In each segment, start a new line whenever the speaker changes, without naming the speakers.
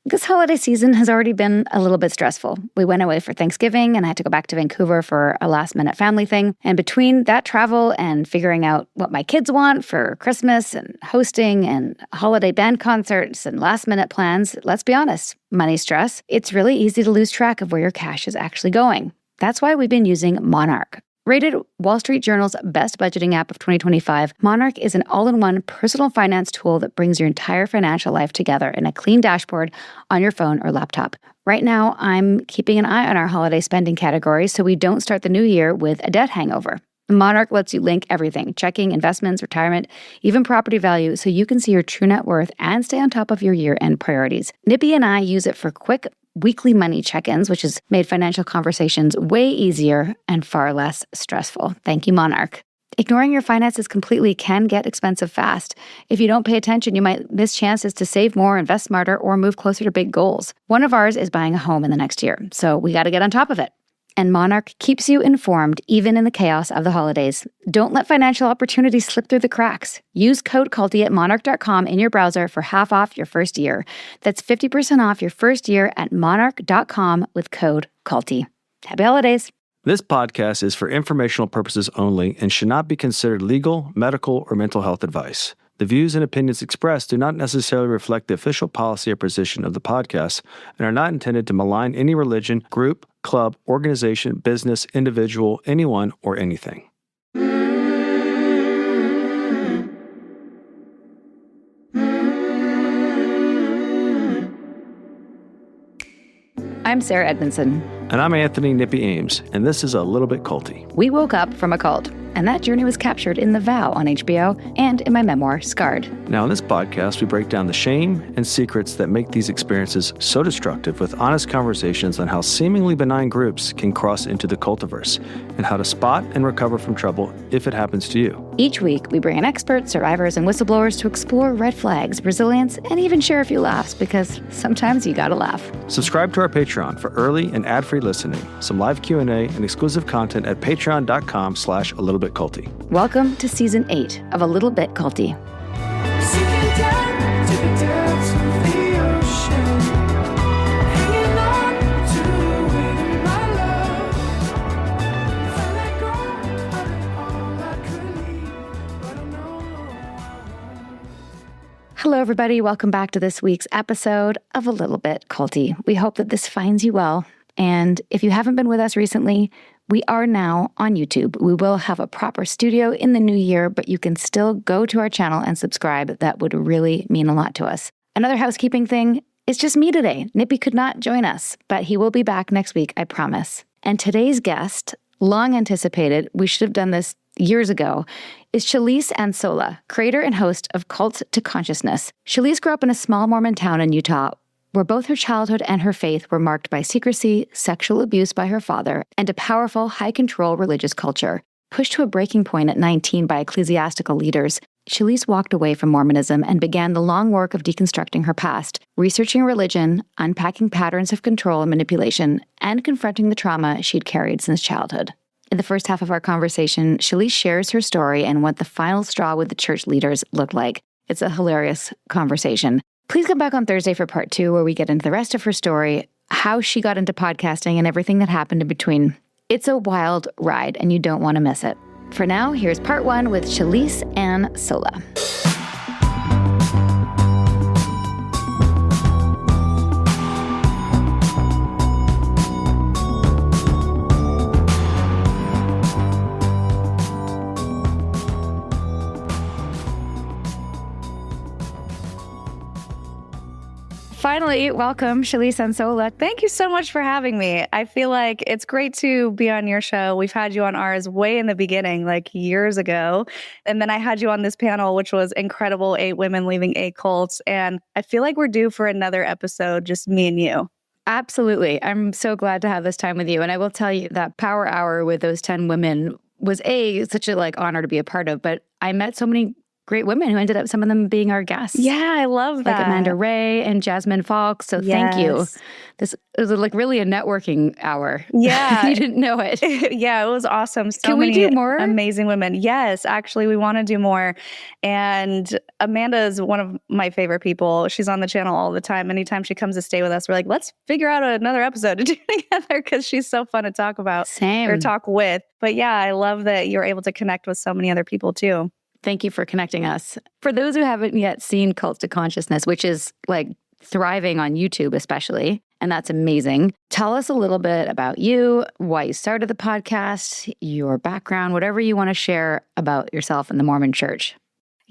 This holiday season has already been a little bit stressful. We went away for Thanksgiving and I had to go back to Vancouver for a last-minute family thing. And between that travel and figuring out what my kids want for Christmas and hosting and holiday band concerts and last-minute plans, let's be honest, money stress, it's really easy to lose track of where your cash is actually going. That's why we've been using Monarch. Rated Wall Street Journal's best budgeting app of 2025, Monarch is an all-in-one personal finance tool that brings your entire financial life together in a clean dashboard on your phone or laptop. Right now, I'm keeping an eye on our holiday spending categories so we don't start the new year with a debt hangover. Monarch lets you link everything, checking, investments, retirement, even property value, so you can see your true net worth and stay on top of your year-end priorities. Nippy and I use it for quick weekly money check-ins, which has made financial conversations way easier and far less stressful. Thank you, Monarch. Ignoring your finances completely can get expensive fast. If you don't pay attention, you might miss chances to save more, invest smarter, or move closer to big goals. One of ours is buying a home in the next year, so we got to get on top of it. And Monarch keeps you informed even in the chaos of the holidays. Don't let financial opportunities slip through the cracks. Use code CULTY at monarch.com in your browser for half off your first year. That's 50% off your first year at monarch.com with code CULTY. Happy holidays.
This podcast is for informational purposes only and should not be considered legal, medical, or mental health advice. The views and opinions expressed do not necessarily reflect the official policy or position of the podcast and are not intended to malign any religion, group, club, organization, business, individual, anyone, or anything.
I'm Sarah Edmondson.
And I'm Anthony Nippy Ames, and this is A Little Bit Culty.
We woke up from a cult, and that journey was captured in The Vow on HBO and in my memoir, Scarred.
Now, in this podcast, we break down the shame and secrets that make these experiences so destructive with honest conversations on how seemingly benign groups can cross into the cultiverse and how to spot and recover from trouble if it happens to you.
Each week, we bring in experts, survivors, and whistleblowers to explore red flags, resilience, and even share a few laughs, because sometimes you gotta laugh.
Subscribe to our Patreon for early and ad-free listening, some live Q&A, and exclusive content at patreon.com/alittlebitculty.
Welcome to Season 8 of A Little Bit Culty. Hello, everybody. Welcome back to this week's episode of A Little Bit Culty. We hope that this finds you well. And if you haven't been with us recently, we are now on YouTube. We will have a proper studio in the new year, but you can still go to our channel and subscribe. That would really mean a lot to us. Another housekeeping thing, it's just me today. Nippy could not join us, but he will be back next week, I promise. And today's guest, long anticipated, we should have done this years ago, is Shelise Ann Sola, creator and host of Cult to Consciousness. Shelise grew up in a small Mormon town in Utah, where both her childhood and her faith were marked by secrecy, sexual abuse by her father, and a powerful, high-control religious culture. Pushed to a breaking point at 19 by ecclesiastical leaders, Shelise walked away from Mormonism and began the long work of deconstructing her past, researching religion, unpacking patterns of control and manipulation, and confronting the trauma she'd carried since childhood. In the first half of our conversation, Shelise shares her story and what the final straw with the church leaders looked like. It's a hilarious conversation. Please come back on Thursday for part 2, where we get into the rest of her story, how she got into podcasting, and everything that happened in between. It's a wild ride, and you don't want to miss it. For now, here's part 1 with Shelise Ann Sola. Finally, welcome, Shelise Ann Sola.
Thank you so much for having me. I feel like it's great to be on your show. We've had you on ours way in the beginning, like years ago. And then I had you on this panel, which was incredible, 8 women leaving 8 cults. And I feel like we're due for another episode, just me and you.
Absolutely. I'm so glad to have this time with you. And I will tell you that power hour with those 10 women was such a honor to be a part of. But I met so many great women who ended up, some of them being our guests.
Yeah, I love that.
Like Amanda Ray and Jasmine Falk. So thank you. This was like really a networking hour.
Yeah.
You didn't know it.
Yeah, it was awesome.
Can we do more?
Amazing women. Yes, actually, we want to do more. And Amanda is one of my favorite people. She's on the channel all the time. Anytime she comes to stay with us, we're like, let's figure out another episode to do together because she's so fun to talk about or talk with. But yeah, I love that you're able to connect with so many other people too.
Thank you for connecting us. For those who haven't yet seen Cults to Consciousness, which is like thriving on YouTube especially, and that's amazing. Tell us a little bit about you, why you started the podcast, your background, whatever you want to share about yourself and the Mormon Church.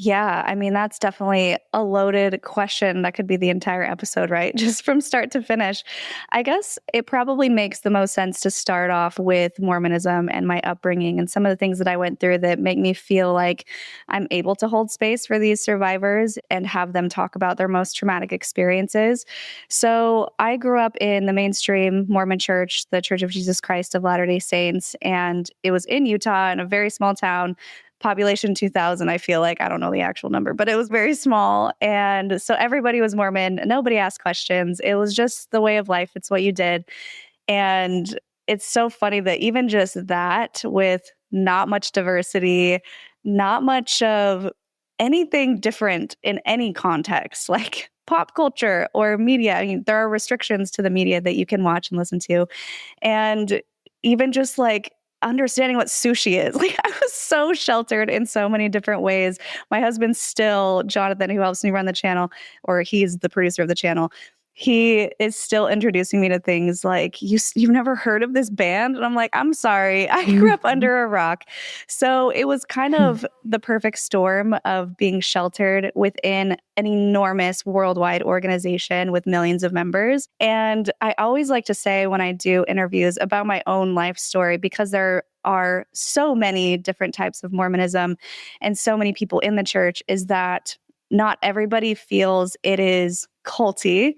Yeah, I mean, that's definitely a loaded question. That could be the entire episode, right? Just from start to finish. I guess it probably makes the most sense to start off with Mormonism and my upbringing and some of the things that I went through that make me feel like I'm able to hold space for these survivors and have them talk about their most traumatic experiences. So I grew up in the mainstream Mormon church, the Church of Jesus Christ of Latter-day Saints, and it was in Utah in a very small town. Population 2,000, I feel like. I don't know the actual number, but it was very small. And so everybody was Mormon. Nobody asked questions. It was just the way of life. It's what you did. And it's so funny that even just that, with not much diversity, not much of anything different in any context, like pop culture or media. I mean, there are restrictions to the media that you can watch and listen to. And even just like understanding what sushi is. Like, I was so sheltered in so many different ways. My husband still, Jonathan, who helps me run the channel, or he's the producer of the channel, he is still introducing me to things like, you've never heard of this band? And I'm like, I'm sorry, I grew up under a rock. So it was kind of the perfect storm of being sheltered within an enormous worldwide organization with millions of members. And I always like to say when I do interviews about my own life story, because there are so many different types of Mormonism and so many people in the church, is that not everybody feels it is culty,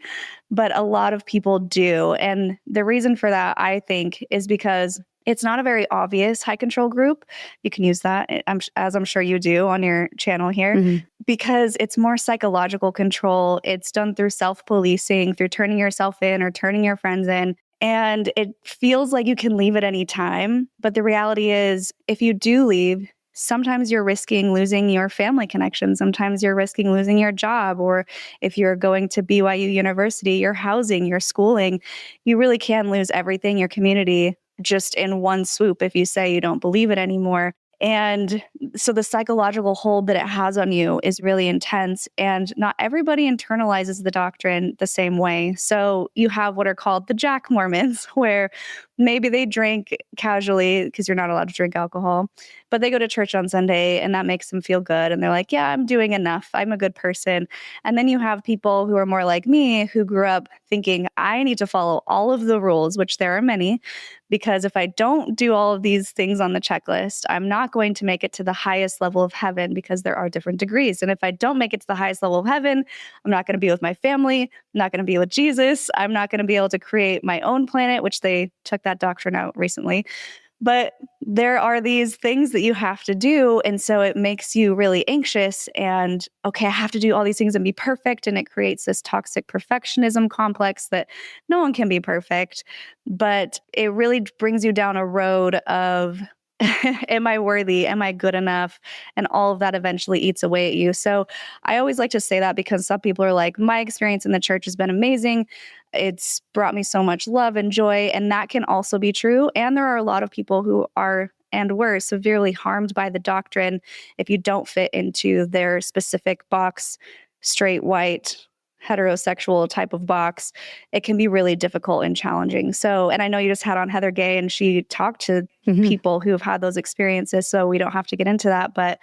but a lot of people do. And the reason for that, I think, is because it's not a very obvious high control group. You can use that, as I'm sure you do on your channel here, because it's more psychological control. It's done through self-policing, through turning yourself in or turning your friends in. And it feels like you can leave at any time. But the reality is, if you do leave, sometimes you're risking losing your family connection. Sometimes you're risking losing your job. Or if you're going to BYU University, your housing, your schooling, you really can lose everything, your community, just in one swoop if you say you don't believe it anymore. And so the psychological hold that it has on you is really intense. And not everybody internalizes the doctrine the same way. So you have what are called the Jack Mormons, where maybe they drink casually because you're not allowed to drink alcohol, but they go to church on Sunday and that makes them feel good. And they're like, yeah, I'm doing enough. I'm a good person. And then you have people who are more like me, who grew up thinking, I need to follow all of the rules, which there are many, because if I don't do all of these things on the checklist, I'm not going to make it to the highest level of heaven, because there are different degrees. And if I don't make it to the highest level of heaven, I'm not going to be with my family. I'm not going to be with Jesus. I'm not going to be able to create my own planet, which they took that doctrine out recently. But there are these things that you have to do. And so it makes you really anxious and, okay, I have to do all these things and be perfect. And it creates this toxic perfectionism complex that no one can be perfect. But it really brings you down a road of, am I worthy? Am I good enough? And all of that eventually eats away at you. So I always like to say that, because some people are like, my experience in the church has been amazing. It's brought me so much love and joy. And that can also be true. And there are a lot of people who are and were severely harmed by the doctrine if you don't fit into their specific box, straight, white, heterosexual type of box. It can be really difficult and challenging. So, and I know you just had on Heather Gay, and she talked to people who have had those experiences, so we don't have to get into that. But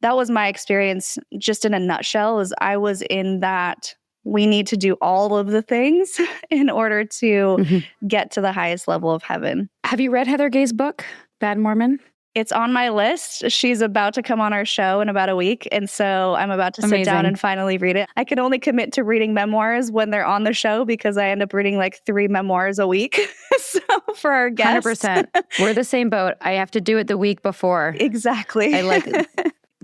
that was my experience, just in a nutshell, is I was in that we need to do all of the things in order to get to the highest level of heaven.
Have you read Heather Gay's book, Bad Mormon?
It's on my list. She's about to come on our show in about a week. And so I'm about to sit down and finally read it. I can only commit to reading memoirs when they're on the show, because I end up reading like 3 memoirs a week. So for our guests.
100%. We're the same boat. I have to do it the week before.
Exactly.
I like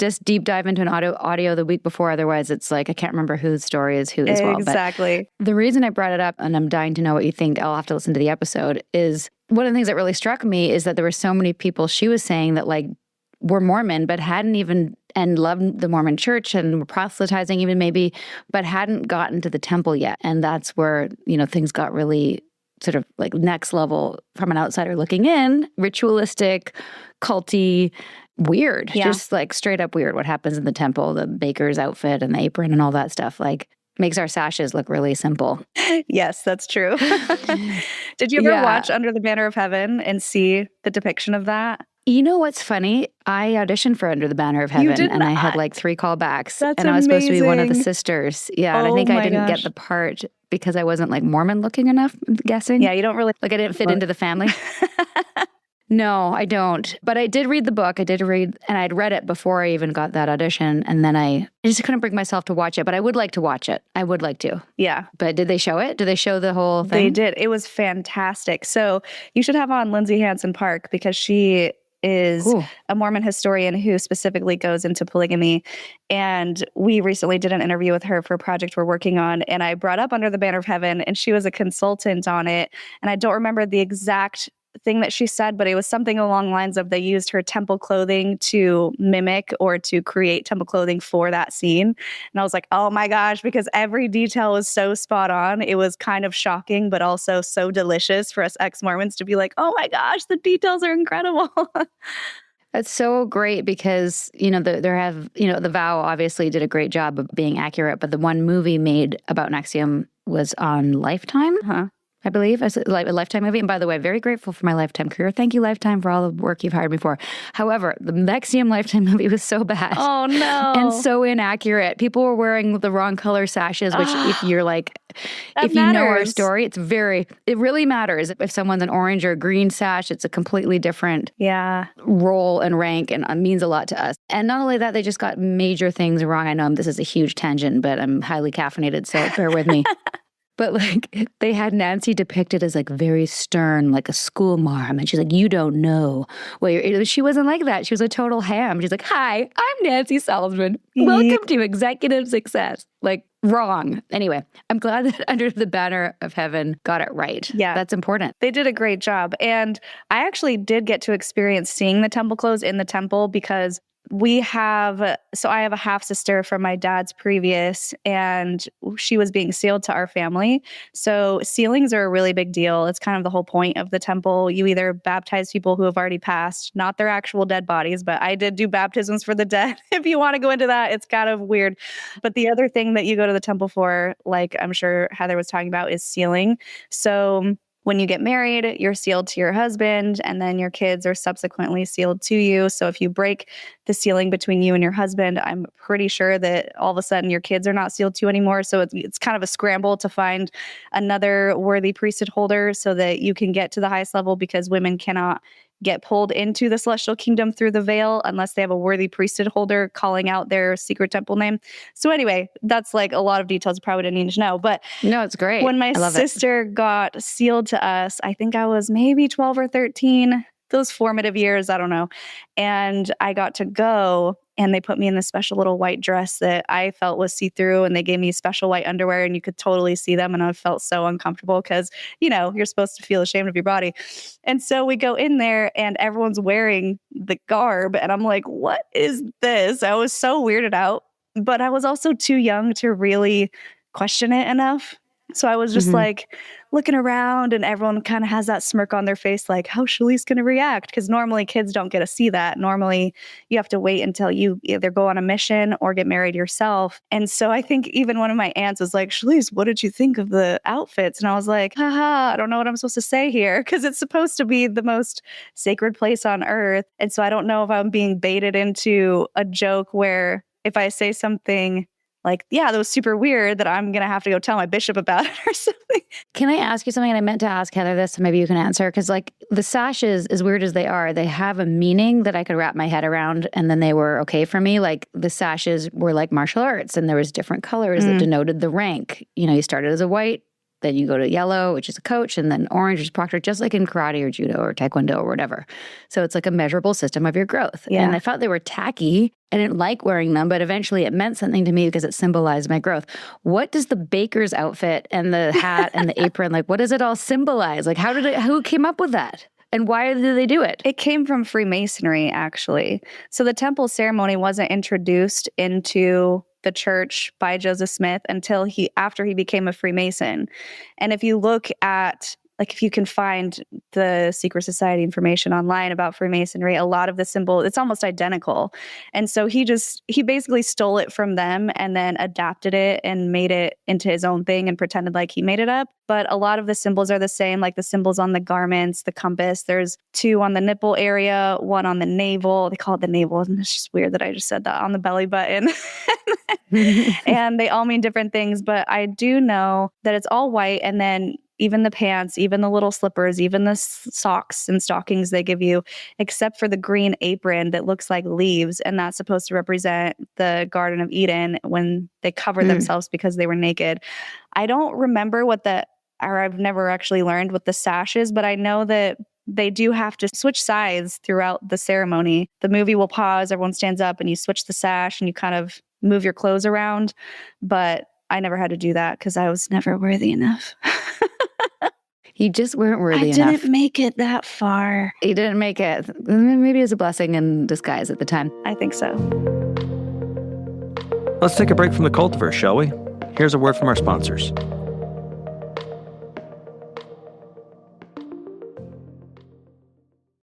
just deep dive into an audio the week before. Otherwise, it's like I can't remember whose story is who as well.
Exactly.
But the reason I brought it up, and I'm dying to know what you think, I'll have to listen to the episode, is one of the things that really struck me is that there were so many people she was saying that like were Mormon, but hadn't even, and loved the Mormon church and were proselytizing even maybe, but hadn't gotten to the temple yet. And that's where, things got really sort of like next level from an outsider looking in, ritualistic, culty, weird, just like straight up weird what happens in the temple, the baker's outfit and the apron and all that stuff. Like makes our sashes look really simple.
Yes, that's true. Did you ever watch Under the Banner of Heaven and see the depiction of that?
You know what's funny? I auditioned for Under the Banner of Heaven and I had like 3 callbacks. And I was supposed to be one of the sisters. Yeah. And I think I didn't get the part because I wasn't like Mormon looking enough, I'm guessing.
Yeah, you don't really.
Like I didn't fit into the family. No, I don't. But I did read the book. I did read, and I'd read it before I even got that audition. And then I just couldn't bring myself to watch it. But I would like to watch it. I would like to.
Yeah.
But did they show it? Did they show the whole thing?
They did. It was fantastic. So you should have on Lindsay Hansen Park because she is a Mormon historian who specifically goes into polygamy. And we recently did an interview with her for a project we're working on. And I brought up Under the Banner of Heaven, and she was a consultant on it. And I don't remember the exact thing that she said, but it was something along the lines of they used her temple clothing to mimic or to create temple clothing for that scene. And I was like, oh my gosh, because every detail was so spot on. It was kind of shocking, but also so delicious for us ex-Mormons to be like, oh my gosh, the details are incredible.
That's so great because, the Vow obviously did a great job of being accurate, but the one movie made about NXIVM was on Lifetime. I believe, as a Lifetime movie. And by the way, very grateful for my Lifetime career. Thank you, Lifetime, for all the work you've hired me for. However, the NXIVM Lifetime movie was so bad.
Oh, no.
And so inaccurate. People were wearing the wrong color sashes, which if you're like, if you know our story, it really matters. If someone's an orange or a green sash, it's a completely different role and rank and means a lot to us. And not only that, they just got major things wrong. I know this is a huge tangent, but I'm highly caffeinated, so bear with me. But like they had Nancy depicted as like very stern, like a school mom. And she's like, you don't know. Well, she wasn't like that. She was a total ham. She's like, hi, I'm Nancy Salzman. Welcome to Executive Success. Like wrong. Anyway, I'm glad that Under the Banner of Heaven got it right.
Yeah.
That's important.
They did a great job. And I actually did get to experience seeing the temple clothes in the temple because I have a half sister from my dad's previous, and she was being sealed to our family. So sealings are a really big deal. It's kind of the whole point of the temple. You either baptize people who have already passed, not their actual dead bodies, but I did do baptisms for the dead. If you want to go into that, it's kind of weird. But the other thing that you go to the temple for, like I'm sure Heather was talking about, is sealing. So when you get married, you're sealed to your husband, and then your kids are subsequently sealed to you. So if you break the sealing between you and your husband, I'm pretty sure that all of a sudden your kids are not sealed to you anymore. So it's kind of a scramble to find another worthy priesthood holder so that you can get to the highest level, because women cannot get pulled into the celestial kingdom through the veil unless they have a worthy priesthood holder calling out their secret temple name. So anyway, that's like a lot of details you probably didn't need to know. But
no, it's great.
When my sister got sealed to us, I think I was maybe 12 or 13, those formative years, I don't know. And I got to go, and they put me in this special little white dress that I felt was see-through, and they gave me special white underwear, and you could totally see them. And I felt so uncomfortable because, you're supposed to feel ashamed of your body. And so we go in there and everyone's wearing the garb. And I'm like, what is this? I was so weirded out, but I was also too young to really question it enough. So I was just like looking around, and everyone kind of has that smirk on their face, like, how's Shelise going to react? Because normally kids don't get to see that. Normally you have to wait until you either go on a mission or get married yourself. And so I think even one of my aunts was like, Shelise, what did you think of the outfits? And I was like, haha, I don't know what I'm supposed to say here, because it's supposed to be the most sacred place on earth. And so I don't know if I'm being baited into a joke where if I say something like, yeah, that was super weird, that I'm going to have to go tell my bishop about it or something.
Can I ask you something? And I meant to ask Heather this, so maybe you can answer. Because like the sashes, as weird as they are, they have a meaning that I could wrap my head around, and then they were okay for me. Like the sashes were like martial arts, and there was different colors that denoted the rank. You started as a white then you go to yellow, which is a coach, and then orange is proctor, just like in karate or judo or taekwondo or whatever. So it's like a measurable system of your growth.
Yeah.
And I felt they were tacky. I didn't like wearing them, but eventually it meant something to me because it symbolized my growth. What does the baker's outfit and the hat and the apron, like, what does it all symbolize? Like, who came up with that? And why did they do it?
It came from Freemasonry, actually. So the temple ceremony wasn't introduced into the church by Joseph Smith until after he became a Freemason. And if you look at, like, if you can find the secret society information online about Freemasonry, a lot of the symbol, it's almost identical. And so he basically stole it from them and then adapted it and made it into his own thing and pretended like he made it up. But a lot of the symbols are the same, like the symbols on the garments, the compass. There's 2 on the nipple area, 1 on the navel. They call it the navel. And it's just weird that I just said that, on the belly button. And they all mean different things. But I do know that it's all white. And then even the pants, even the little slippers, even the socks and stockings they give you, except for the green apron that looks like leaves. And that's supposed to represent the Garden of Eden when they covered themselves because they were naked. I don't remember I've never actually learned what the sash is, but I know that they do have to switch sides throughout the ceremony. The movie will pause, everyone stands up, and you switch the sash and you kind of move your clothes around. But I never had to do that because I was never worthy enough.
You just weren't worthy enough.
I didn't make it that far.
You didn't make it. Maybe it was a blessing in disguise at the time.
I think so.
Let's take a break from the cultiverse, shall we? Here's a word from our sponsors.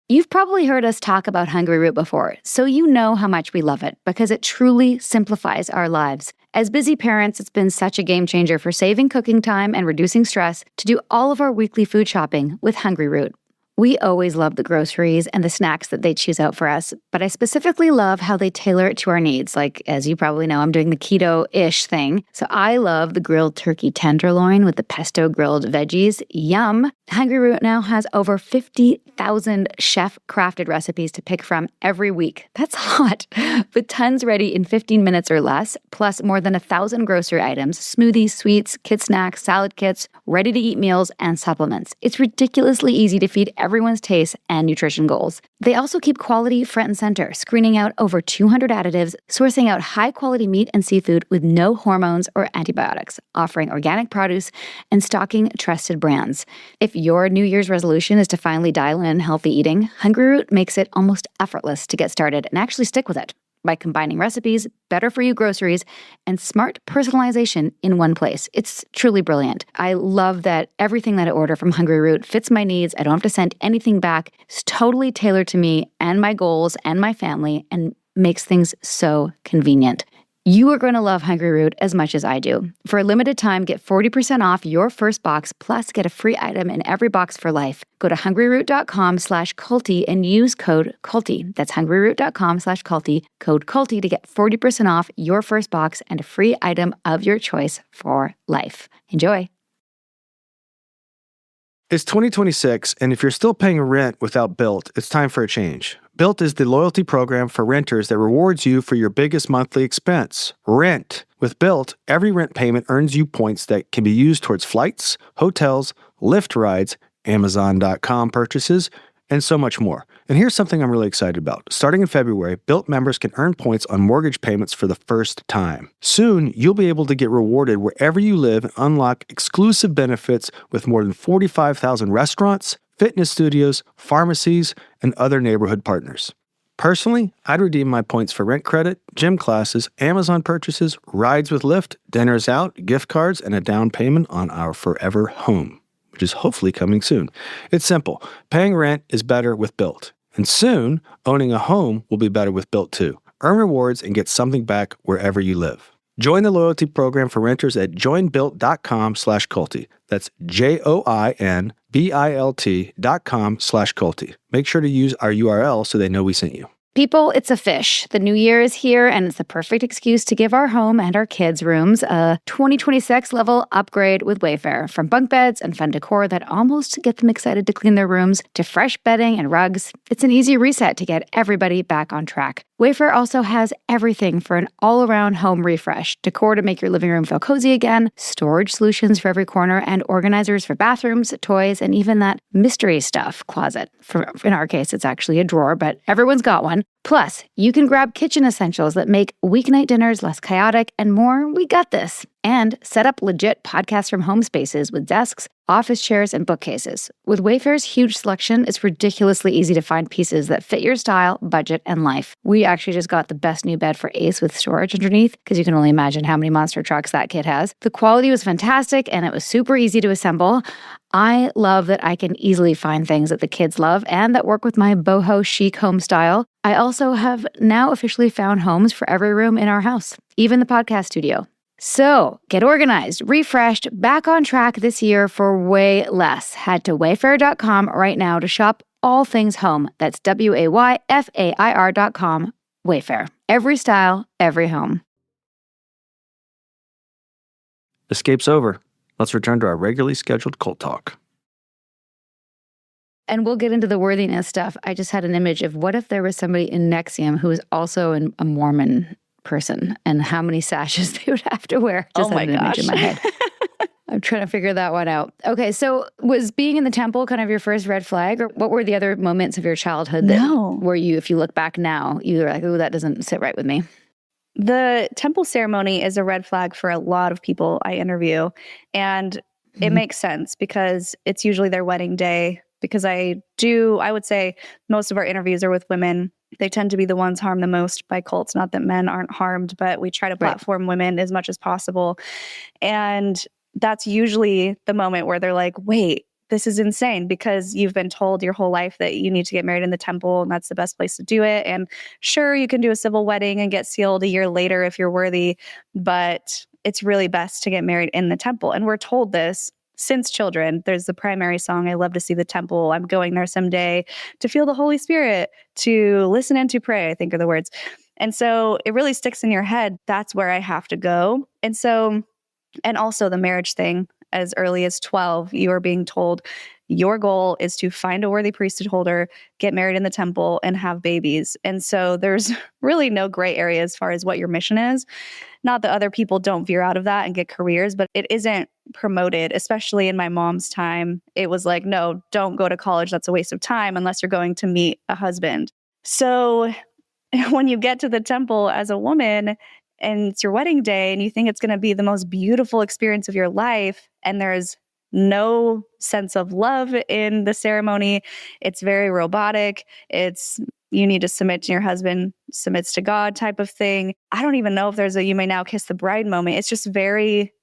You've probably heard us talk about Hungry Root before, so you know how much we love it because it truly simplifies our lives. As busy parents, it's been such a game changer for saving cooking time and reducing stress to do all of our weekly food shopping with Hungry Root. We always love the groceries and the snacks that they choose out for us, but I specifically love how they tailor it to our needs. Like, as you probably know, I'm doing the keto-ish thing. So I love the grilled turkey tenderloin with the pesto grilled veggies. Yum! Hungry Root now has over 50,000 chef-crafted recipes to pick from every week. That's a lot, with tons ready in 15 minutes or less, plus more than 1,000 grocery items, smoothies, sweets, kid snacks, salad kits, ready-to-eat meals, and supplements. It's ridiculously easy to feed everyone's taste and nutrition goals. They also keep quality front and center, screening out over 200 additives, sourcing out high-quality meat and seafood with no hormones or antibiotics, offering organic produce, and stocking trusted brands. If your New Year's resolution is to finally dial in healthy eating, Hungry Root makes it almost effortless to get started and actually stick with it by combining recipes, better-for-you groceries, and smart personalization in one place. It's truly brilliant. I love that everything that I order from Hungry Root fits my needs. I don't have to send anything back. It's totally tailored to me and my goals and my family and makes things so convenient. You are going to love Hungry Root as much as I do. For a limited time, get 40% off your first box, plus get a free item in every box for life. Go to hungryroot.com/culty and use code culty. That's hungryroot.com/culty, code culty to get 40% off your first box and a free item of your choice for life. Enjoy.
It's 2026, and if you're still paying rent without Built, it's time for a change. Built is the loyalty program for renters that rewards you for your biggest monthly expense, rent. With Built, every rent payment earns you points that can be used towards flights, hotels, Lyft rides, Amazon.com purchases, and so much more. And here's something I'm really excited about. Starting in February, Built members can earn points on mortgage payments for the first time. Soon, you'll be able to get rewarded wherever you live and unlock exclusive benefits with more than 45,000 restaurants, fitness studios, pharmacies, and other neighborhood partners. Personally, I'd redeem my points for rent credit, gym classes, Amazon purchases, rides with Lyft, dinners out, gift cards, and a down payment on our forever home, which is hopefully coming soon. It's simple. Paying rent is better with Built. And soon, owning a home will be better with Built too. Earn rewards and get something back wherever you live. Join the loyalty program for renters at joinbuilt.com/culty. That's JOINBILT.com/culty. Make sure to use our URL so they know we sent you.
People, it's a fish. The new year is here, and it's the perfect excuse to give our home and our kids' rooms a 2026 level upgrade with Wayfair. From bunk beds and fun decor that almost get them excited to clean their rooms to fresh bedding and rugs, it's an easy reset to get everybody back on track. Wayfair also has everything for an all-around home refresh. Decor to make your living room feel cozy again, storage solutions for every corner, and organizers for bathrooms, toys, and even that mystery stuff closet. In our case, it's actually a drawer, but everyone's got one. Plus, you can grab kitchen essentials that make weeknight dinners less chaotic and more. We got this. And set up legit podcast from home spaces with desks, office chairs, and bookcases. With Wayfair's huge selection, it's ridiculously easy to find pieces that fit your style, budget, and life. We actually just got the best new bed for Ace with storage underneath, because you can only imagine how many monster trucks that kid has. The quality was fantastic, and it was super easy to assemble. I love that I can easily find things that the kids love and that work with my boho chic home style. I also have now officially found homes for every room in our house, even the podcast studio. So, get organized, refreshed, back on track this year for way less. Head to wayfair.com right now to shop all things home. That's WAYFAIR.com. Wayfair. Every style, every home.
Escape's over. Let's return to our regularly scheduled cult talk.
And we'll get into the worthiness stuff. I just had an image of what if there was somebody in NXIVM who was also a Mormon person, and how many sashes they would have to wear. Just had an image in my head. I'm trying to figure that one out. Okay, so was being in the temple kind of your first red flag, or what were the other moments of your childhood that where you, if you look back now, you were like, oh, that doesn't sit right with me?
The temple ceremony is a red flag for a lot of people I interview, and it makes sense because it's usually their wedding day. Because I would say most of our interviews are with women. They tend to be the ones harmed the most by cults. Not that men aren't harmed, but we try to platform women as much as possible. And that's usually the moment where they're like, wait, this is insane, because you've been told your whole life that you need to get married in the temple and that's the best place to do it. And sure, you can do a civil wedding and get sealed a year later if you're worthy, but it's really best to get married in the temple. And we're told this since children. There's the primary song, I love to see the temple, I'm going there someday, to feel the Holy Spirit, to listen and to pray, I think are the words. And so it really sticks in your head, that's where I have to go. And also the marriage thing, as early as 12, you are being told your goal is to find a worthy priesthood holder, get married in the temple, and have babies. And so there's really no gray area as far as what your mission is. Not that other people don't veer out of that and get careers, but it isn't promoted, especially in my mom's time. It was like, no, don't go to college. That's a waste of time unless you're going to meet a husband. So when you get to the temple as a woman and it's your wedding day and you think it's going to be the most beautiful experience of your life, and there's no sense of love in the ceremony, it's very robotic. It's you need to submit to your husband, submits to God type of thing. I don't even know if there's a you may now kiss the bride moment. It's just very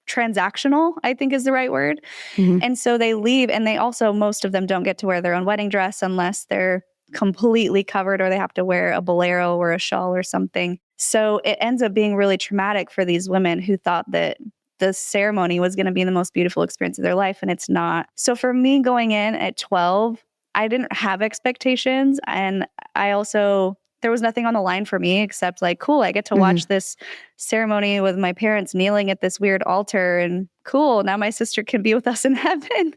transactional, I think is the right word. And so they leave, and they also, most of them don't get to wear their own wedding dress unless they're completely covered or they have to wear a bolero or a shawl or something. So it ends up being really traumatic for these women who thought that the ceremony was going to be the most beautiful experience of their life, and it's not. So for me going in at 12, I didn't have expectations, and there was nothing on the line for me except like, cool, I get to watch this ceremony with my parents kneeling at this weird altar, and cool, now my sister can be with us in heaven.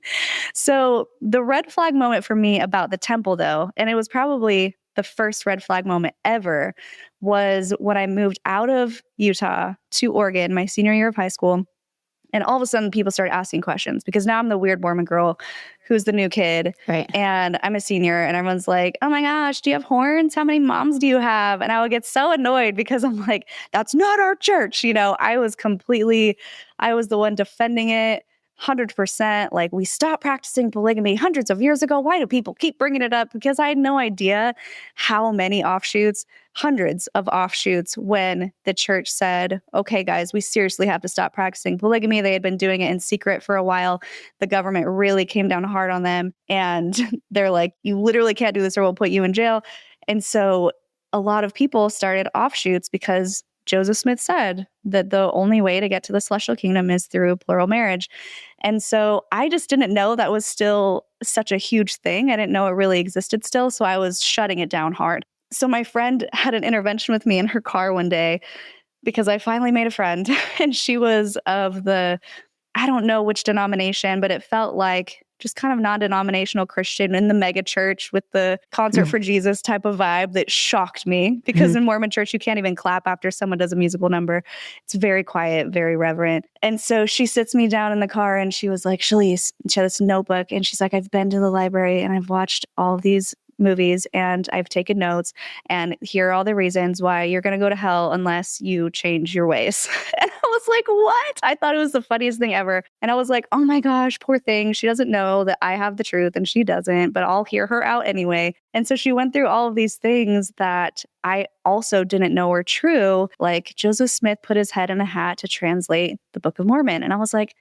So the red flag moment for me about the temple though, and it was probably the first red flag moment ever, was when I moved out of Utah to Oregon, my senior year of high school. And all of a sudden people started asking questions, because now I'm the weird Mormon girl who's the new kid.
Right.
And I'm a senior, and everyone's like, oh my gosh, do you have horns? How many moms do you have? And I would get so annoyed because I'm like, that's not our church. I was the one defending it 100%. Like, we stopped practicing polygamy hundreds of years ago. Why do people keep bringing it up? Because I had no idea how many offshoots, hundreds of offshoots, when the church said, okay, guys, we seriously have to stop practicing polygamy. They had been doing it in secret for a while. The government really came down hard on them. And they're like, you literally can't do this or we'll put you in jail. And so a lot of people started offshoots because Joseph Smith said that the only way to get to the celestial kingdom is through plural marriage. And so I just didn't know that was still such a huge thing. I didn't know it really existed still. So I was shutting it down hard. So my friend had an intervention with me in her car one day because I finally made a friend, and she was of the, I don't know which denomination, but it felt like just kind of non-denominational Christian in the mega church with the concert for Jesus type of vibe that shocked me, because in Mormon church, you can't even clap after someone does a musical number. It's very quiet, very reverent. And so she sits me down in the car and she was like, Shelise, she had this notebook and she's like, I've been to the library and I've watched all of these movies and I've taken notes, and here are all the reasons why you're going to go to hell unless you change your ways. And I was like, what? I thought it was the funniest thing ever. And I was like, oh my gosh, poor thing. She doesn't know that I have the truth and she doesn't, but I'll hear her out anyway. And so she went through all of these things that I also didn't know were true. Like Joseph Smith put his head in a hat to translate the Book of Mormon. And I was like,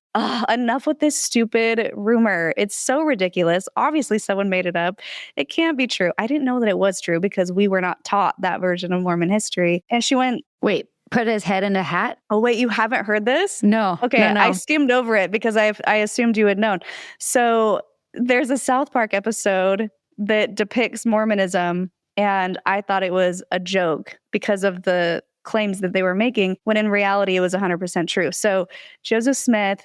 enough with this stupid rumor. It's so ridiculous. Obviously, someone made it up. It can't be true. I didn't know that it was true because we were not taught that version of Mormon history. And she went,
Wait, put his head in a hat?
oh, wait, you haven't heard this?
No.
Okay,
no.
I skimmed over it because I assumed you had known. So there's a South Park episode that depicts Mormonism, and I thought it was a joke because of the claims that they were making, when in reality it was 100% true. So Joseph Smith,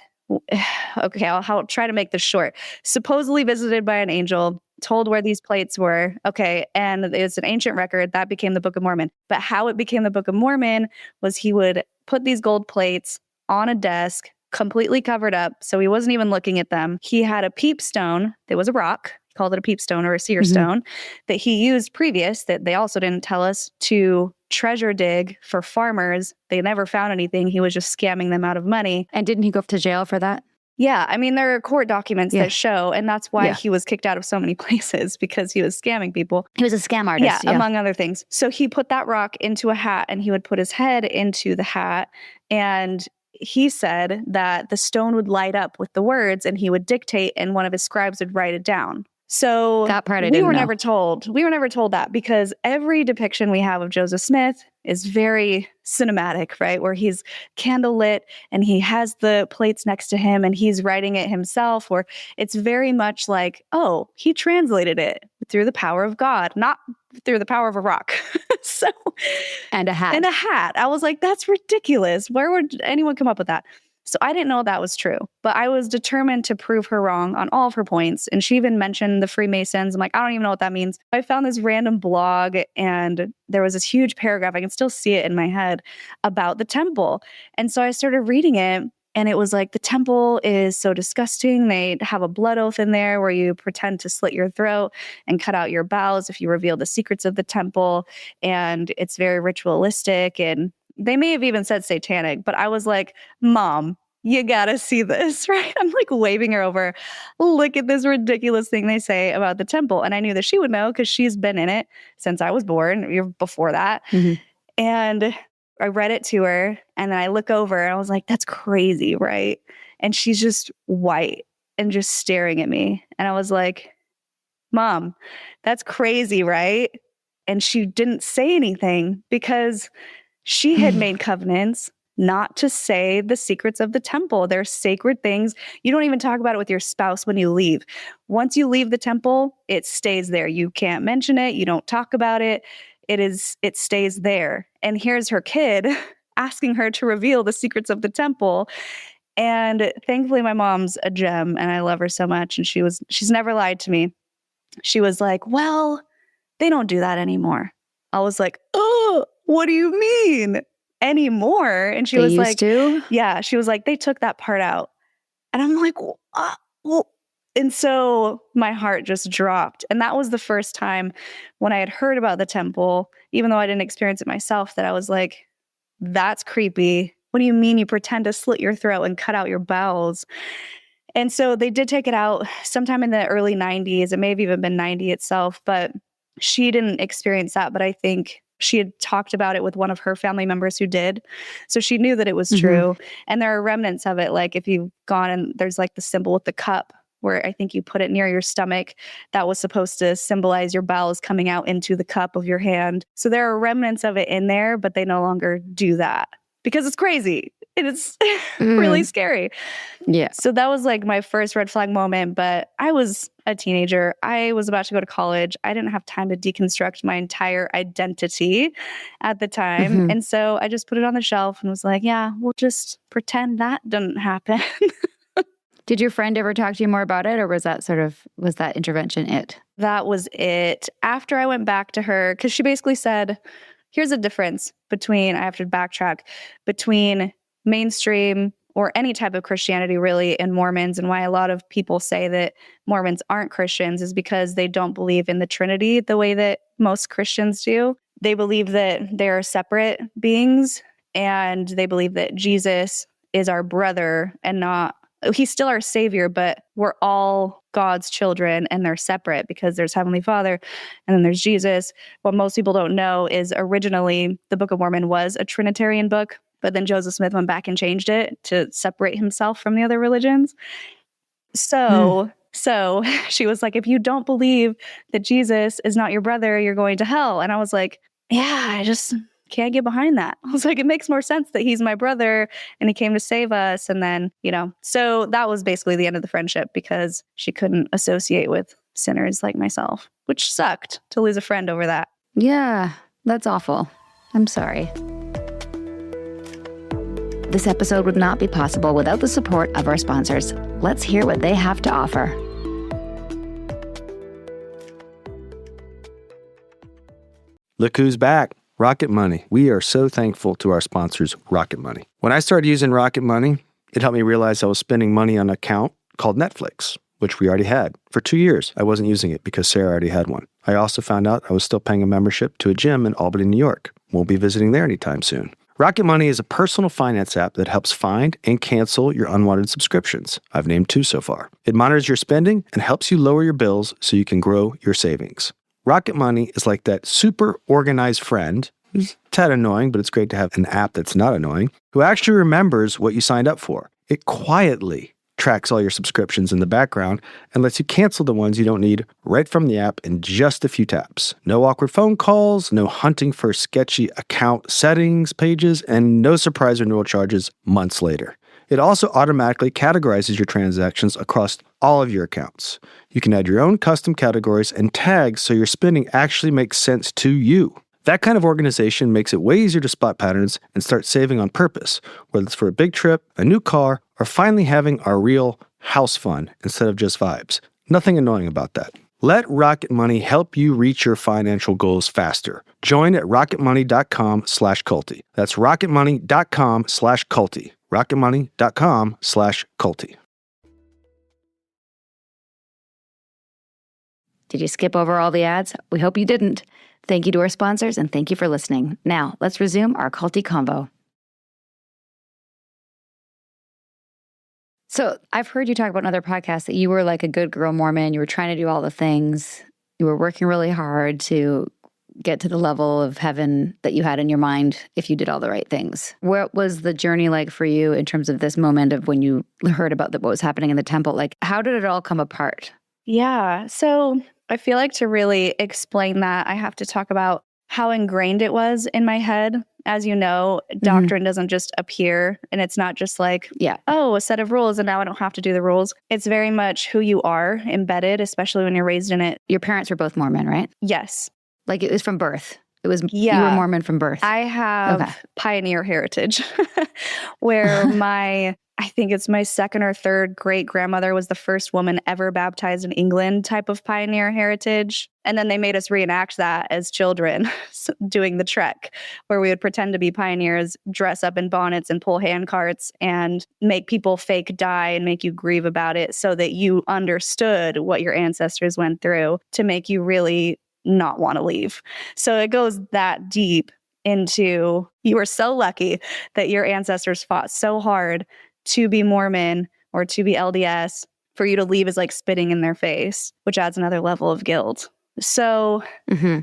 okay, I'll try to make this short, supposedly visited by an angel, told where these plates were. Okay, and it's an ancient record that became the Book of Mormon. But how it became the Book of Mormon was he would put these gold plates on a desk, completely covered up, so he wasn't even looking at them. He had a peep stone that was a rock, he called it a peep stone or a seer stone, that he used previous, that they also didn't tell us, to treasure dig for farmers. They never found anything. He was just scamming them out of money.
And didn't he go to jail for that?
Yeah, I mean, there are court documents that show, and that's why he was kicked out of so many places, because he was scamming people.
He was a scam artist.
Yeah, among other things. So he put that rock into a hat, and he would put his head into the hat, and he said that the stone would light up with the words, and he would dictate, and one of his scribes would write it down. So
that part
we were never told. We were never told that, because every depiction we have of Joseph Smith is very cinematic, right? Where he's candlelit and he has the plates next to him and he's writing it himself, or it's very much like, oh, he translated it through the power of God, not through the power of a rock.
And a hat.
And a hat. I was like, that's ridiculous. Where would anyone come up with that? So I didn't know that was true, but I was determined to prove her wrong on all of her points. And she even mentioned the Freemasons. I'm like, I don't even know what that means. I found this random blog and there was this huge paragraph, I can still see it in my head, about the temple. And so I started reading it, and it was like, the temple is so disgusting. They have a blood oath in there where you pretend to slit your throat and cut out your bowels if you reveal the secrets of the temple. And it's very ritualistic, and they may have even said satanic, but I was like, Mom, you gotta see this, right? I'm like waving her over. Look at this ridiculous thing they say about the temple. And I knew that she would know because she's been in it since I was born, before that. And I read it to her, and then I look over and I was like, that's crazy, right? And she's just white and just staring at me. And I was like, Mom, that's crazy, right? And she didn't say anything because she had made covenants not to say the secrets of the temple. They're sacred things. You don't even talk about it with your spouse when you leave. Once you leave the temple, it stays there. You can't mention it. You don't talk about it. It stays there. And here's her kid asking her to reveal the secrets of the temple. And thankfully, my mom's a gem and I love her so much. And she's never lied to me. She was like, well, they don't do that anymore. I was like, oh, what do you mean anymore? And she was like, yeah, she was like, they took that part out. And I'm like, well, and so my heart just dropped. And that was the first time when I had heard about the temple, even though I didn't experience it myself, that I was like, that's creepy. What do you mean you pretend to slit your throat and cut out your bowels? And so they did take it out sometime in the early 90s. It may have even been 90 itself, but she didn't experience that. But I think she had talked about it with one of her family members who did. So she knew that it was true. And there are remnants of it. Like if you've gone and there's like the symbol with the cup where I think you put it near your stomach, that was supposed to symbolize your bowels coming out into the cup of your hand. So there are remnants of it in there, but they no longer do that because it's crazy. And it's really scary.
Yeah.
So that was like my first red flag moment, but I was a teenager. I was about to go to college. I didn't have time to deconstruct my entire identity at the time. And so I just put it on the shelf and was like, yeah, we'll just pretend that didn't happen.
Did your friend ever talk to you more about it, or was that intervention it?
That was it. After I went back to her, because she basically said, here's a difference between, I have to backtrack, between mainstream or any type of Christianity really and Mormons, and why a lot of people say that Mormons aren't Christians is because they don't believe in the Trinity the way that most Christians do. They believe that they are separate beings, and they believe that Jesus is our brother and not, he's still our savior, but we're all God's children and they're separate because there's Heavenly Father and then there's Jesus. What most people don't know is originally the Book of Mormon was a Trinitarian book, but then Joseph Smith went back and changed it to separate himself from the other religions. So she was like, if you don't believe that Jesus is not your brother, you're going to hell. And I was like, yeah, I just can't get behind that. I was like, it makes more sense that he's my brother and he came to save us. And then, so that was basically the end of the friendship because she couldn't associate with sinners like myself, which sucked to lose a friend over that.
Yeah, that's awful. I'm sorry. This episode would not be possible without the support of our sponsors. Let's hear what they have to offer.
Look who's back. Rocket Money. We are so thankful to our sponsors, Rocket Money. When I started using Rocket Money, it helped me realize I was spending money on an account called Netflix, which we already had. For 2 years, I wasn't using it because Sarah already had one. I also found out I was still paying a membership to a gym in Albany, New York. Won't be visiting there anytime soon. Rocket Money is a personal finance app that helps find and cancel your unwanted subscriptions. I've named 2 so far. It monitors your spending and helps you lower your bills so you can grow your savings. Rocket Money is like that super organized friend who's a tad annoying, but it's great to have an app that's not annoying, who actually remembers what you signed up for. It quietly tracks all your subscriptions in the background and lets you cancel the ones you don't need right from the app in just a few taps. No awkward phone calls, no hunting for sketchy account settings pages, and no surprise renewal charges months later. It also automatically categorizes your transactions across all of your accounts. You can add your own custom categories and tags so your spending actually makes sense to you. That kind of organization makes it way easier to spot patterns and start saving on purpose, whether it's for a big trip, a new car, or finally having our real house fun instead of just vibes. Nothing annoying about that. Let Rocket Money help you reach your financial goals faster. Join at rocketmoney.com/culty. That's rocketmoney.com/culty. rocketmoney.com/culty.
Did you skip over all the ads? We hope you didn't. Thank you to our sponsors and thank you for listening. Now, let's resume our culty convo. So I've heard you talk about in other podcasts that you were like a good girl Mormon. You were trying to do all the things. You were working really hard to get to the level of heaven that you had in your mind if you did all the right things. What was the journey like for you in terms of this moment of when you heard about what was happening in the temple? Like, how did it all come apart?
Yeah. So I feel like to really explain that, I have to talk about how ingrained it was in my head. As you know, doctrine doesn't just appear, and it's not just like, a set of rules and now I don't have to do the rules. It's very much who you are embedded, especially when you're raised in it.
Your parents were both Mormon, right?
Yes.
Like it was from birth. It was, you were Mormon from birth.
I have pioneer heritage where I think it's my second or third great grandmother was the first woman ever baptized in England type of pioneer heritage. And then they made us reenact that as children doing the trek where we would pretend to be pioneers, dress up in bonnets and pull hand carts and make people fake die and make you grieve about it so that you understood what your ancestors went through to make you really not want to leave. So it goes that deep into you were so lucky that your ancestors fought so hard to be Mormon or to be LDS. For you to leave is like spitting in their face, which adds another level of guilt. So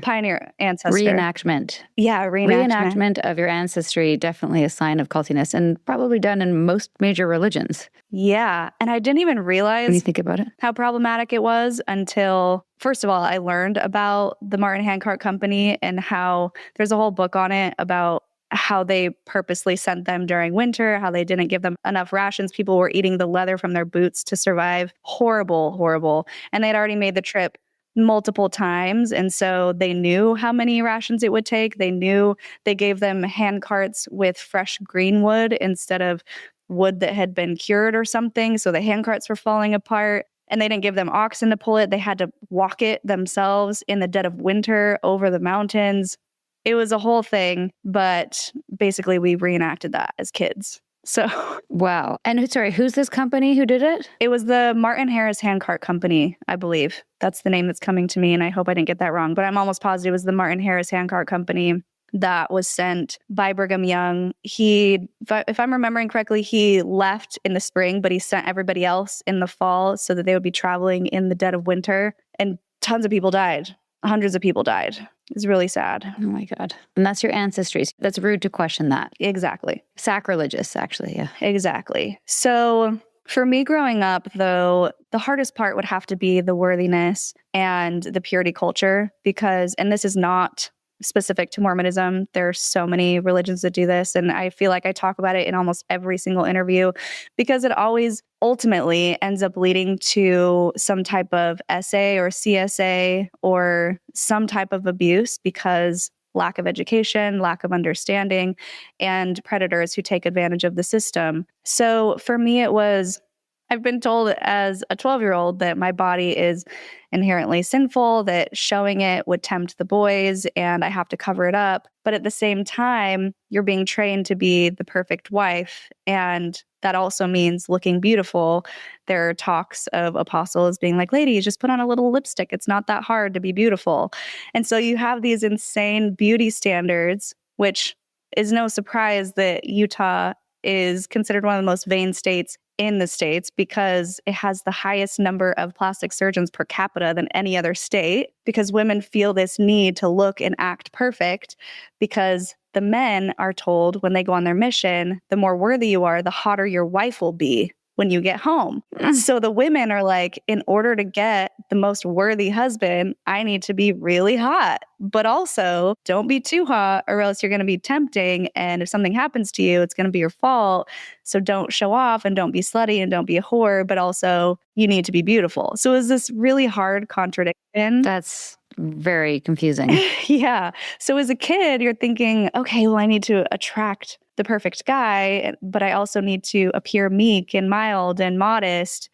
pioneer ancestor.
Reenactment.
Yeah,
reenactment of your ancestry, definitely a sign of cultiness and probably done in most major religions.
Yeah. And I didn't even realize
when you think about it,
how problematic it was until, first of all, I learned about the Martin Handcart Company and how there's a whole book on it about how they purposely sent them during winter, how they didn't give them enough rations. People were eating the leather from their boots to survive. Horrible, horrible. And they'd already made the trip multiple times. And so they knew how many rations it would take. They knew they gave them hand carts with fresh green wood instead of wood that had been cured or something. So the hand carts were falling apart. And they didn't give them oxen to pull it. They had to walk it themselves in the dead of winter over the mountains. It was a whole thing, but basically we reenacted that as kids. So
wow. And sorry, who's this company who did it?
it was the Martin Harris Handcart Company, I believe. That's the name that's coming to me, and I hope I didn't get that wrong. But I'm almost positive it was the Martin Harris Handcart Company that was sent by Brigham Young. If I'm remembering correctly, he left in the spring, but he sent everybody else in the fall so that they would be traveling in the dead of winter. And tons of people died. Hundreds of people died. It's really sad.
Oh my God. And that's your ancestry. That's rude to question that.
Exactly.
Sacrilegious, actually. Yeah.
Exactly. So for me growing up, though, the hardest part would have to be the worthiness and the purity culture because, and this is not specific to Mormonism. There are so many religions that do this. And I feel like I talk about it in almost every single interview because it always ultimately ends up leading to some type of SA or CSA or some type of abuse because lack of education, lack of understanding, and predators who take advantage of the system. So for me, I've been told as a 12-year-old that my body is inherently sinful, that showing it would tempt the boys and I have to cover it up. But at the same time, you're being trained to be the perfect wife. And that also means looking beautiful. There are talks of apostles being like, ladies, just put on a little lipstick. It's not that hard to be beautiful. And so you have these insane beauty standards, which is no surprise that Utah is considered one of the most vain states in the States because it has the highest number of plastic surgeons per capita than any other state because women feel this need to look and act perfect because the men are told when they go on their mission, the more worthy you are, the hotter your wife will be when you get home. So the women are like, in order to get the most worthy husband, I need to be really hot, but also don't be too hot or else you're going to be tempting. And if something happens to you, it's going to be your fault. So don't show off and don't be slutty and don't be a whore, but also you need to be beautiful. So it's this really hard contradiction.
That's very confusing.
Yeah. So as a kid, you're thinking, okay, well, I need to attract the perfect guy, but I also need to appear meek and mild and modest.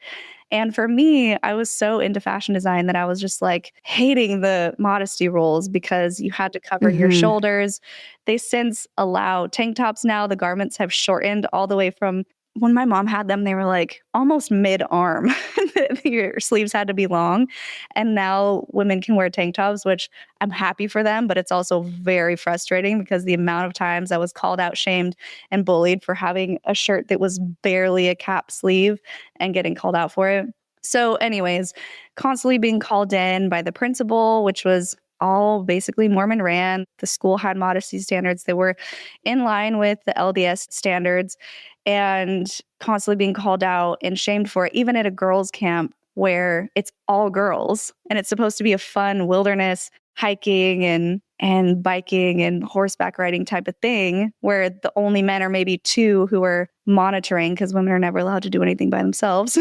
And for me, I was so into fashion design that I was just like hating the modesty rules because you had to cover your shoulders. They since allow tank tops now. The garments have shortened all the way from when my mom had them, they were like almost mid-arm. Your sleeves had to be long. And now women can wear tank tops, which I'm happy for them, but it's also very frustrating because the amount of times I was called out, shamed, and bullied for having a shirt that was barely a cap sleeve and getting called out for it. So anyways, constantly being called in by the principal, which was all basically Mormon ran. The school had modesty standards that were in line with the LDS standards and constantly being called out and shamed for it, even at a girls' camp where it's all girls and it's supposed to be a fun wilderness hiking and biking and horseback riding type of thing where the only men are maybe two who are monitoring because women are never allowed to do anything by themselves.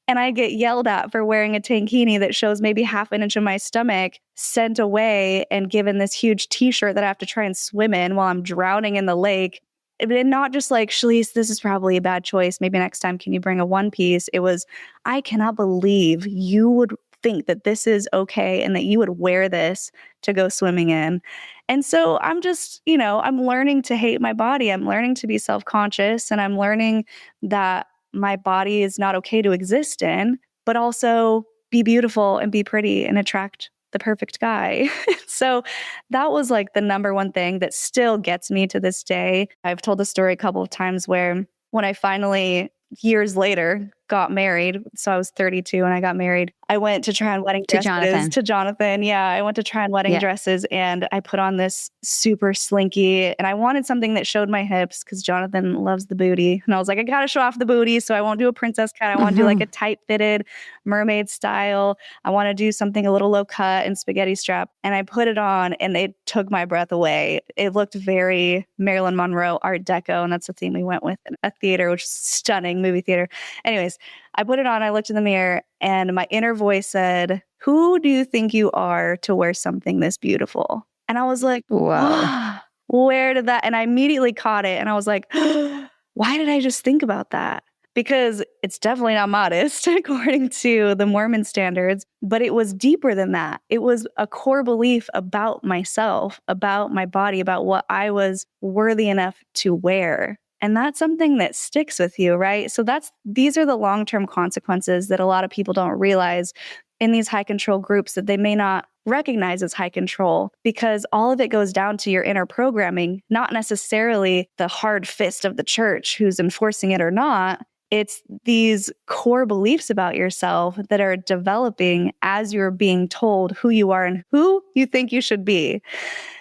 And I get yelled at for wearing a tankini that shows maybe half an inch of my stomach, sent away and given this huge t-shirt that I have to try and swim in while I'm drowning in the lake. And not just like, Shelise, this is probably a bad choice. Maybe next time, can you bring a one piece? It was, I cannot believe you would think that this is okay and that you would wear this to go swimming in. And so I'm just, I'm learning to hate my body. I'm learning to be self-conscious and I'm learning that my body is not okay to exist in, but also be beautiful and be pretty and attract the perfect guy. So that was like the number one thing that still gets me to this day. I've told the story a couple of times where when I finally, years later, got married. So I was 32 when I got married. I went to try on wedding
To
dresses.
Jonathan.
To Jonathan. Yeah. I went to try on wedding dresses and I put on this super slinky and I wanted something that showed my hips because Jonathan loves the booty. And I was like, I got to show off the booty. So I won't do a princess cut. I want to do like a tight fitted mermaid style. I want to do something a little low cut and spaghetti strap. And I put it on and it took my breath away. It looked very Marilyn Monroe Art Deco. And that's the theme we went with in a theater, which is stunning movie theater. Anyways, I put it on, I looked in the mirror and my inner voice said, who do you think you are to wear something this beautiful? And I was like,
Whoa.
where did that? And I immediately caught it and I was like, why did I just think about that? Because it's definitely not modest according to the Mormon standards, but it was deeper than that. It was a core belief about myself, about my body, about what I was worthy enough to wear. And that's something that sticks with you, right? So these are the long-term consequences that a lot of people don't realize in these high control groups that they may not recognize as high control, because all of it goes down to your inner programming, not necessarily the hard fist of the church who's enforcing it or not. It's these core beliefs about yourself that are developing as you're being told who you are and who you think you should be.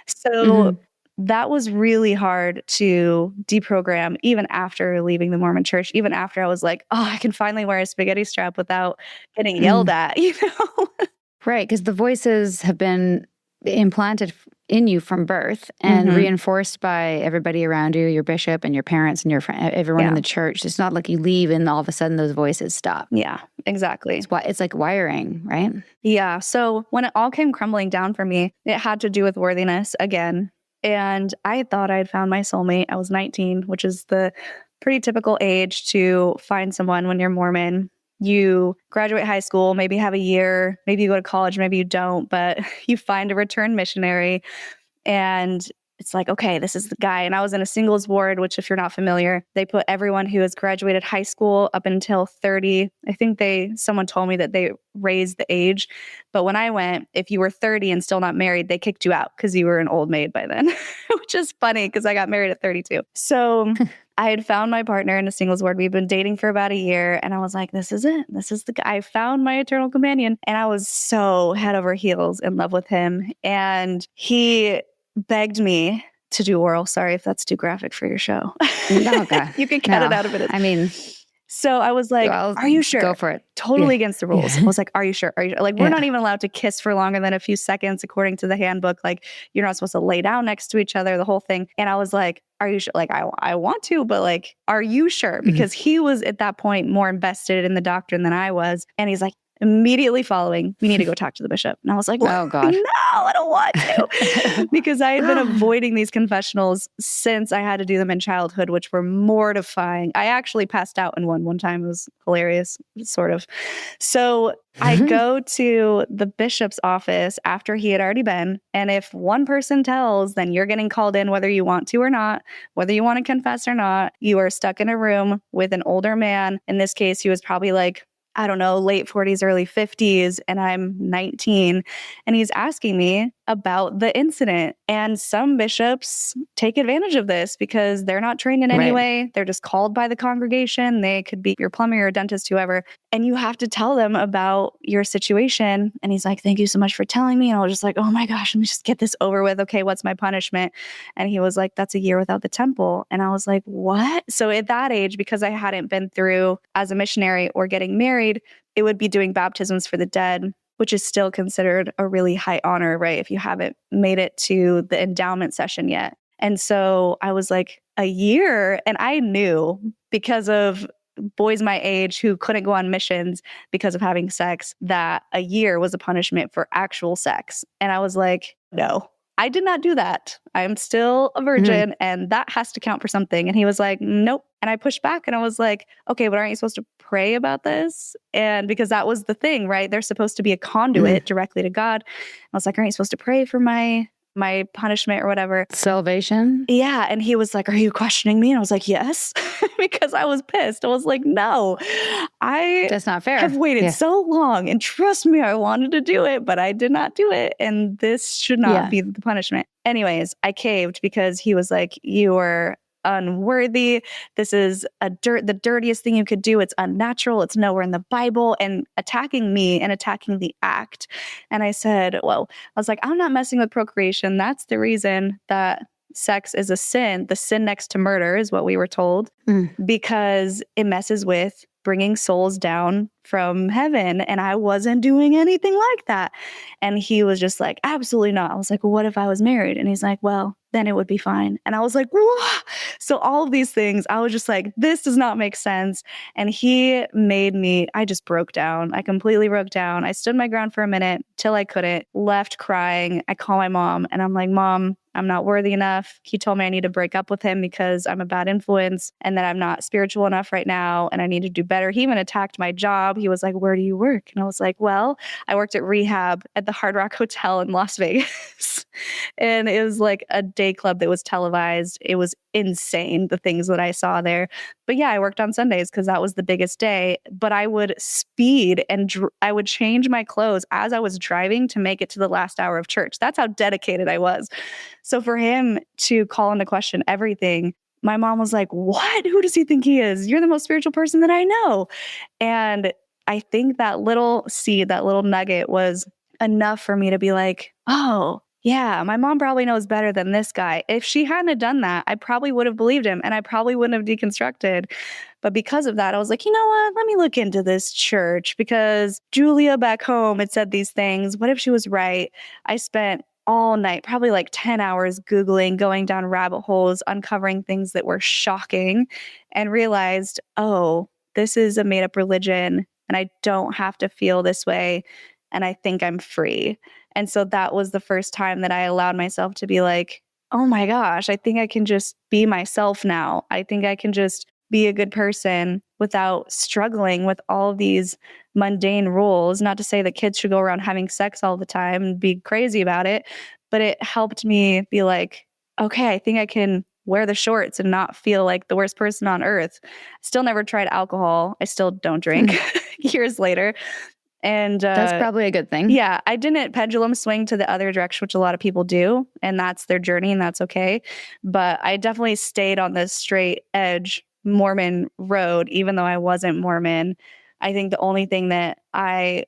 So that was really hard to deprogram even after leaving the Mormon church, even after I was like, oh, I can finally wear a spaghetti strap without getting yelled at, you know?
Right, because the voices have been implanted in you from birth and reinforced by everybody around you, your bishop and your parents and your everyone in the church. It's not like you leave and all of a sudden those voices stop.
Yeah, exactly.
It's like wiring, right?
Yeah. So when it all came crumbling down for me, it had to do with worthiness again. And I thought I had found my soulmate. I was 19, which is the pretty typical age to find someone when you're Mormon. You graduate high school, maybe have a year, maybe you go to college, maybe you don't, but you find a returned missionary and it's like, okay, this is the guy. And I was in a singles ward, which if you're not familiar, they put everyone who has graduated high school up until 30. I think someone told me that they raised the age. But when I went, if you were 30 and still not married, they kicked you out because you were an old maid by then, which is funny because I got married at 32. So I had found my partner in a singles ward. We'd been dating for about a year. And I was like, this is it. This is the guy. I found my eternal companion. And I was so head over heels in love with him. And he begged me to do oral. Sorry if that's too graphic for your show.
No, God.
You can cut it out of it.
I mean,
so I was like, are you sure?
Go for it.
Totally against the rules. I was like, are you sure? Are you sure? Like, we're not even allowed to kiss for longer than a few seconds, according to the handbook. Like, you're not supposed to lay down next to each other, the whole thing. And I was like, are you sure? Like, I want to, but like, are you sure? Because he was at that point more invested in the doctrine than I was. And he's like, immediately following, we need to go talk to the bishop. And I was like,
oh God,
no, I don't want to. Because I had been avoiding these confessionals since I had to do them in childhood, which were mortifying. I actually passed out in one time. It was hilarious, sort of. So I go to the bishop's office after he had already been. And if one person tells, then you're getting called in whether you want to or not, whether you want to confess or not. You are stuck in a room with an older man. In this case, he was probably like, I don't know, late 40s, early 50s, and I'm 19. And he's asking me about the incident. And some bishops take advantage of this because they're not trained in any way. They're just called by the congregation. They could be your plumber, your dentist, whoever. And you have to tell them about your situation. And he's like, thank you so much for telling me. And I was just like, oh my gosh, let me just get this over with. Okay, what's my punishment? And he was like, that's a year without the temple. And I was like, what? So at that age, because I hadn't been through as a missionary or getting married, it would be doing baptisms for the dead, which is still considered a really high honor, right? If you haven't made it to the endowment session yet. And so I was like, a year. And I knew because of boys my age who couldn't go on missions because of having sex, that a year was a punishment for actual sex. And I was like, no, I did not do that. I'm still a virgin and that has to count for something. And he was like, nope. And I pushed back and I was like, okay, but aren't you supposed to pray about this? And because that was the thing, right? They're supposed to be a conduit directly to God. I was like, aren't you supposed to pray for my punishment or whatever?
Salvation?
Yeah. And he was like, are you questioning me? And I was like, yes, because I was pissed. I was like, no,
that's not fair.
Have waited so long and trust me, I wanted to do it, but I did not do it. And this should not be the punishment. Anyways, I caved because he was like, you were unworthy. This is the dirtiest thing you could do. It's unnatural. It's nowhere in the Bible, and attacking me and attacking the act. And I said, well, I was like, I'm not messing with procreation. That's the reason that sex is a sin. The sin next to murder is what we were told, because it messes with bringing souls down from heaven. And I wasn't doing anything like that. And he was just like, absolutely not. I was like, well, what if I was married? And he's like, well, then it would be fine. And I was like, whoa. So all of these things, I was just like, this does not make sense. And he made me, I just broke down. I completely broke down. I stood my ground for a minute till I couldn't, left crying. I call my mom and I'm like, Mom, I'm not worthy enough. He told me I need to break up with him because I'm a bad influence and that I'm not spiritual enough right now and I need to do better. He even attacked my job. He was like, where do you work? And I was like, well, I worked at rehab at the Hard Rock Hotel in Las Vegas. And it was like a day club that was televised. It was insane, the things that I saw there. But yeah, I worked on Sundays because that was the biggest day. But I would speed and I would change my clothes as I was driving to make it to the last hour of church. That's how dedicated I was. So for him to call into question everything, my mom was like, what? Who does he think he is? You're the most spiritual person that I know. And I think that little seed, that little nugget was enough for me to be like, oh, yeah, my mom probably knows better than this guy. If she hadn't have done that, I probably would have believed him and I probably wouldn't have deconstructed. But because of that, I was like, you know what? Let me look into this church because Julia back home had said these things. What if she was right? I spent all night, probably like 10 hours Googling, going down rabbit holes, uncovering things that were shocking, and realized, oh, this is a made up religion and I don't have to feel this way. And I think I'm free. And so that was the first time that I allowed myself to be like, oh my gosh, I think I can just be myself now. I think I can just be a good person without struggling with all these mundane rules. Not to say that kids should go around having sex all the time and be crazy about it, but it helped me be like, okay, I think I can wear the shorts and not feel like the worst person on earth. Still never tried alcohol. I still don't drink years later. And
that's probably a good thing.
Yeah, I didn't pendulum swing to the other direction, which a lot of people do, and that's their journey and that's okay. But I definitely stayed on this straight edge Mormon road, even though I wasn't Mormon. I think the only thing that I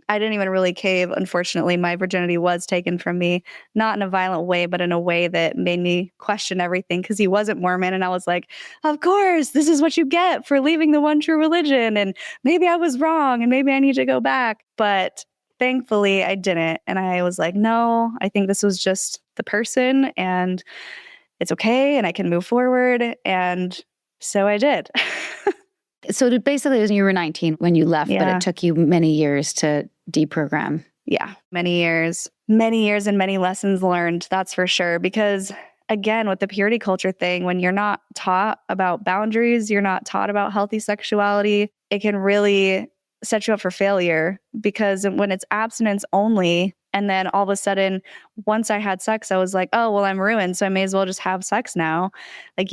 didn't even really cave. Unfortunately, my virginity was taken from me, not in a violent way, but in a way that made me question everything because he wasn't Mormon. And I was like, of course, this is what you get for leaving the one true religion. And maybe I was wrong and maybe I need to go back. But thankfully, I didn't. And I was like, no, I think this was just the person and it's okay. And I can move forward. And so I did.
So basically, it was when you were 19 when you left,
Yeah.
but it took you many years to deprogram.
Yeah, many years and many lessons learned. That's for sure. Because again, with the purity culture thing, when you're not taught about boundaries, you're not taught about healthy sexuality, it can really set you up for failure. Because when it's abstinence only, and then all of a sudden, once I had sex, I was like, oh, well, I'm ruined. So I may as well just have sex now. Like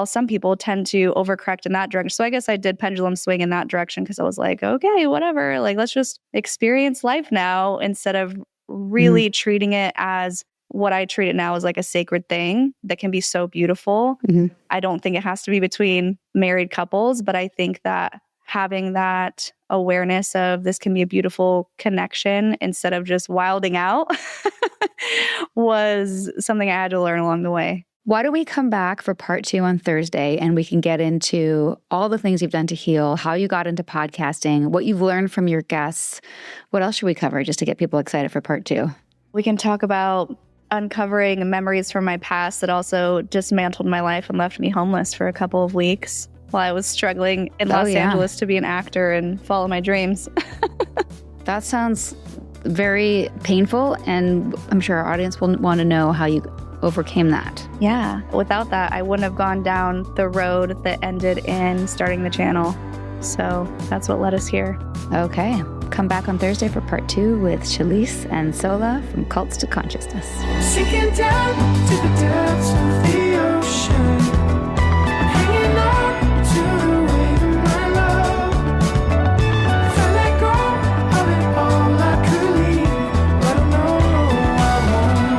some people tend to overcorrect in that direction. So I guess I did pendulum swing in that direction because I was like, okay, whatever. Like, let's just experience life now instead of really treating it as what I treat it now as like a sacred thing that can be so beautiful.
Mm-hmm.
I don't think it has to be between married couples, but I think that having that awareness of this can be a beautiful connection instead of just wilding out was something I had to learn along the way.
Why don't we come back for part 2 on Thursday and we can get into all the things you've done to heal, how you got into podcasting, what you've learned from your guests. What else should we cover just to get people excited for part 2?
We can talk about uncovering memories from my past that also dismantled my life and left me homeless for a couple of weeks while I was struggling in Los Angeles to be an actor and follow my dreams.
That sounds very painful, and I'm sure our audience will want to know how you overcame that.
Yeah. Without that, I wouldn't have gone down the road that ended in starting the channel. So that's what led us here.
Okay. Come back on Thursday for part 2 with Shelise Ann Sola from Cults to Consciousness.
Sinking down to the depths of the ocean, hanging on to the weight of my love. If I let go of it all, I could leave, but I know I won't.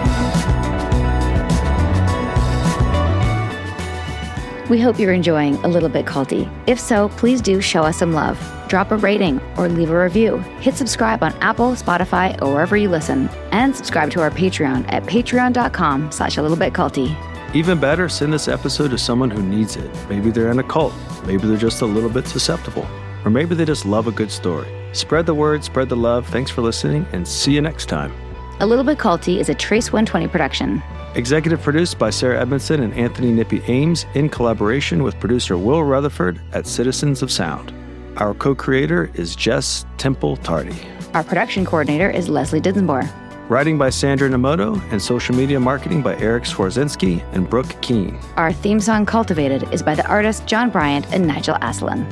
We hope you're enjoying A Little Bit Culty. If so, please do show us some love. Drop a rating or leave a review. Hit subscribe on Apple, Spotify, or wherever you listen. And subscribe to our Patreon at patreon.com/alittlebitculty.
Even better, send this episode to someone who needs it. Maybe they're in a cult. Maybe they're just a little bit susceptible. Or maybe they just love a good story. Spread the word, spread the love. Thanks for listening, and see you next time.
A Little Bit Culty is a Trace 120 production.
Executive produced by Sarah Edmondson and Anthony Nippy Ames in collaboration with producer Will Rutherford at Citizens of Sound. Our co-creator is Jess Temple Tardy.
Our production coordinator is Leslie Dinsmore.
Writing by Sandra Namoto and social media marketing by Eric Swarzinski and Brooke Keene.
Our theme song, Cultivated, is by the artists John Bryant and Nigel Aslan.